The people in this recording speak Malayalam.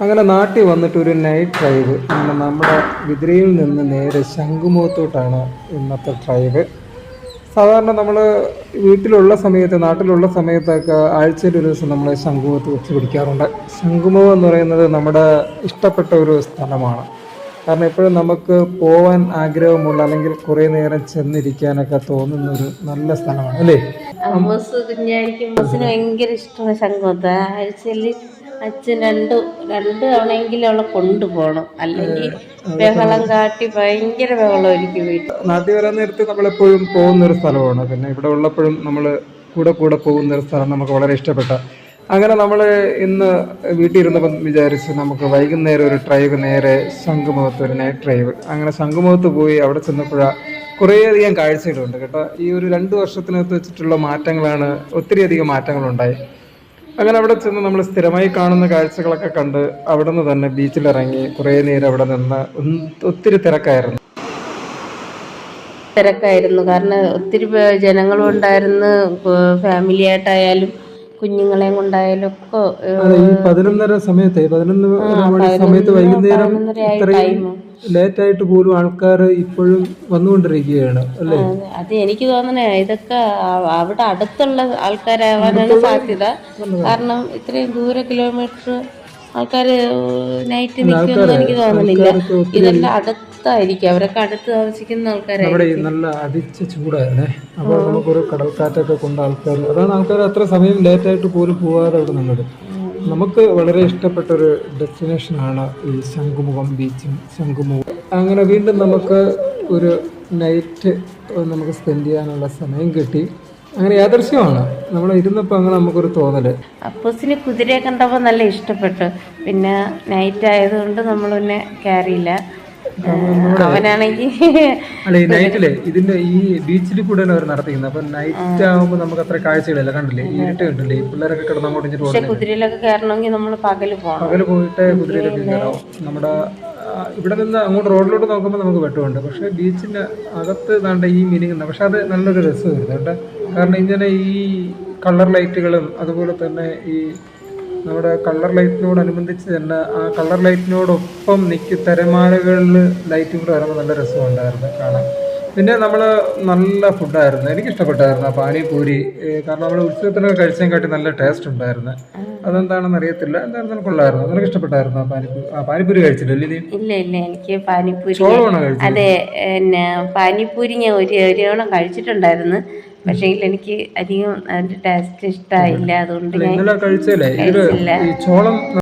അങ്ങനെ നാട്ടിൽ വന്നിട്ട് ഒരു നൈറ്റ് ഡ്രൈവ്. അങ്ങനെ നമ്മുടെ വിതിരയിൽ നിന്ന് നേരെ ശംഖുമുഖത്തോട്ടാണ് ഇന്നത്തെ ഡ്രൈവ്. സാധാരണ നമ്മൾ വീട്ടിലുള്ള സമയത്ത്, നാട്ടിലുള്ള സമയത്തൊക്കെ ആഴ്ചയിൽ ഒരു ദിവസം നമ്മൾ ശംഖുമുഖത്ത് വെച്ച് പിടിക്കാറുണ്ട്. ശംഖുമുഖം എന്ന് പറയുന്നത് നമ്മുടെ ഇഷ്ടപ്പെട്ട ഒരു സ്ഥലമാണ്. കാരണം എപ്പോഴും നമുക്ക് പോവാൻ ആഗ്രഹമുള്ള, അല്ലെങ്കിൽ കുറേ നേരം ചെന്നിരിക്കാനൊക്കെ തോന്നുന്ന ഒരു നല്ല സ്ഥലമാണ് അല്ലേ? അമ്മൂസ് കുഞ്ഞായിരിക്കും. അമ്മൂസിന് ഭയങ്കര ഇഷ്ടമാണ് ശംഖുമുഖത്ത്. ആഴ്ചയിൽ അച്ഛൻ രണ്ട് തവണയെങ്കിലും അവളെ കൊണ്ടുപോകണം, അല്ലെങ്കിൽ ബഹളം കാട്ടി ഭയങ്കര ബഹളമായിരിക്കും വീട്ടിൽ. നാട്ടിൽ വരാൻ നേരത്ത് നമ്മളെപ്പോഴും പോകുന്നൊരു സ്ഥലമാണ്. പിന്നെ ഇവിടെ ഉള്ളപ്പോഴും നമ്മൾ കൂടെ പോകുന്നൊരു സ്ഥലം നമുക്ക് വളരെ ഇഷ്ടപ്പെട്ട. അങ്ങനെ നമ്മൾ ഇന്ന് വീട്ടിൽ ഇരുന്നപ്പം വിചാരിച്ച് നമുക്ക് വൈകുന്നേരം ഒരു ഡ്രൈവ് നേരെ ശംഖുമുഖത്ത്, ഒരു നൈറ്റ് ഡ്രൈവ്. അങ്ങനെ ശംഖുമുഖത്ത് പോയി അവിടെ ചെന്നപ്പോഴാണ് കുറേയധികം കാഴ്ചകളുണ്ട് കേട്ടോ. ഈ ഒരു 2 വർഷത്തിനകത്ത് വെച്ചിട്ടുള്ള മാറ്റങ്ങളാണ്, ഒത്തിരിയധികം മാറ്റങ്ങളുണ്ടായി. അങ്ങനെ അവിടെ ചെന്ന് നമ്മൾ സ്ഥിരമായി കാണുന്ന കാഴ്ചകളൊക്കെ കണ്ട് അവിടെ നിന്ന് തന്നെ ബീച്ചിലിറങ്ങി കുറേ നേരം അവിടെ നിന്ന് ഒത്തിരി തിരക്കായിരുന്നു. കാരണം ഒത്തിരി ജനങ്ങളും ഉണ്ടായിരുന്നു. ഫാമിലി ആയിട്ടായാലും കുഞ്ഞുങ്ങളെയും കൊണ്ടായാലും ഒക്കെ. ഈ 11:30 സമയത്ത്, 11 മണി സമയത്ത് വൈകുന്നേരം ഇത്രയും ലേറ്റ് ആയിട്ട് പോലും ആൾക്കാർ ഇപ്പോഴും വന്നുകൊണ്ടിരിക്കുകയാണ് അല്ലേ? അത് എനിക്ക് തോന്നണേ ഇതൊക്കെ അവിടെ അടുത്തുള്ള ആൾക്കാരാവാനാണ് സാധ്യത. കാരണം ഇത്രയും കിലോമീറ്റർ ആൾക്കാർ നൈറ്റ് നിൽക്കുമെന്ന് എനിക്ക് തോന്നുന്നില്ല. ഇതെല്ലാം അടുത്തായിരിക്കും, അവരൊക്കെ അടുത്ത് താമസിക്കുന്ന ആൾക്കാരായിരിക്കും. നല്ല അടിച്ച ചൂടായിരുന്നേ. അപ്പോൾ നമുക്കൊരു കടൽക്കാറ്റൊക്കെ കൊണ്ട് അതാണ് ആൾക്കാർ അത്ര സമയം ലേറ്റായിട്ട് പോലും പോകാതെ അവിടെ നിന്നത്. നമുക്ക് വളരെ ഇഷ്ടപ്പെട്ട ഒരു ഡെസ്റ്റിനേഷനാണ് ഈ ശംഖുമുഖം ബീച്ചും ശംഖുമുഖം. അങ്ങനെ വീണ്ടും നമുക്ക് ഒരു നൈറ്റ് നമുക്ക് സ്പെൻഡ് ചെയ്യാനുള്ള സമയം കിട്ടി. അങ്ങനെ യാദൃശ്യമാണ് നമ്മൾ ഇരുന്നപ്പോൾ അങ്ങനെ നമുക്കൊരു തോന്നല്. അപ്പൂസിന് കുതിരയെ കണ്ടപ്പോൾ നല്ല ഇഷ്ടപ്പെട്ടു. പിന്നെ നൈറ്റ് ആയതുകൊണ്ട് നമ്മൾ പിന്നെ കയറിയില്ല. അവനാണെങ്കിൽ അല്ല, ഈ നൈറ്റിലെ ഇതിന്റെ ഈ ബീച്ചിൽ കൂടെ അവർ നടത്തിക്കുന്നത്. അപ്പൊ നൈറ്റ് ആകുമ്പോൾ നമുക്ക് അത്ര കാഴ്ചകളില്ല. കണ്ടില്ലേ, ഇരുട്ട് കണ്ടില്ലേ, പിള്ളേരൊക്കെ കിടന്ന് അങ്ങോട്ട് ഇങ്ങോട്ട്. പക്ഷെ കുതിരയിലൊക്കെ കയറണമെങ്കിൽ നമ്മൾ പകല് പോയിട്ട് കുതിരയിലൊക്കെ കയറാം. നമ്മുടെ ഇവിടെ നിന്ന് അങ്ങോട്ട് റോഡിലോട്ട് നോക്കുമ്പോൾ നമുക്ക് വെട്ടമുണ്ട്. പക്ഷെ ബീച്ചിന്റെ അകത്ത് ദാണ്ട ഈ മീനിങ്. പക്ഷെ അത് നല്ലൊരു രസമായിരുന്നു കേട്ടോ. കാരണം ഇങ്ങനെ ഈ കളർ ലൈറ്റുകളും അതുപോലെ തന്നെ ഈ നമ്മുടെ കളർ ലൈറ്റിനോടനുബന്ധിച്ച് തന്നെ ആ കളർ ലൈറ്റിനോടൊപ്പം തിരമാലകളിൽ ലൈറ്റും കൂടെ വരുമ്പോൾ നല്ല രസമുണ്ടായിരുന്നു കാണാൻ. പിന്നെ നമ്മൾ നല്ല ഫുഡായിരുന്നു, എനിക്കിഷ്ടപ്പെട്ടായിരുന്നു ആ പാനിപൂരി. കാരണം നമ്മൾ ഉത്സവത്തിനൊക്കെ കഴിച്ചതിനെ കാട്ടി നല്ല ടേസ്റ്റ് ഉണ്ടായിരുന്നു. അതെന്താണെന്ന് അറിയത്തില്ല, എന്തായാലും കൊള്ളായിരുന്നു. നിനക്ക് ഇഷ്ടപ്പെട്ടായിരുന്നു പാനിപൂരി കഴിച്ചിട്ടില്ല? ഇല്ല, എനിക്ക് പാനിപൂരി, അതെ, പാനിപൂരി ഞാൻ ഒരു തവണ കഴിച്ചിട്ടുണ്ടായിരുന്നു. പക്ഷേ എനിക്ക് അധികം അതിന്റെ ടേസ്റ്റ് ഇഷ്ടമായില്ല. അതുകൊണ്ട് ഞാൻ കഴിച്ചില്ല.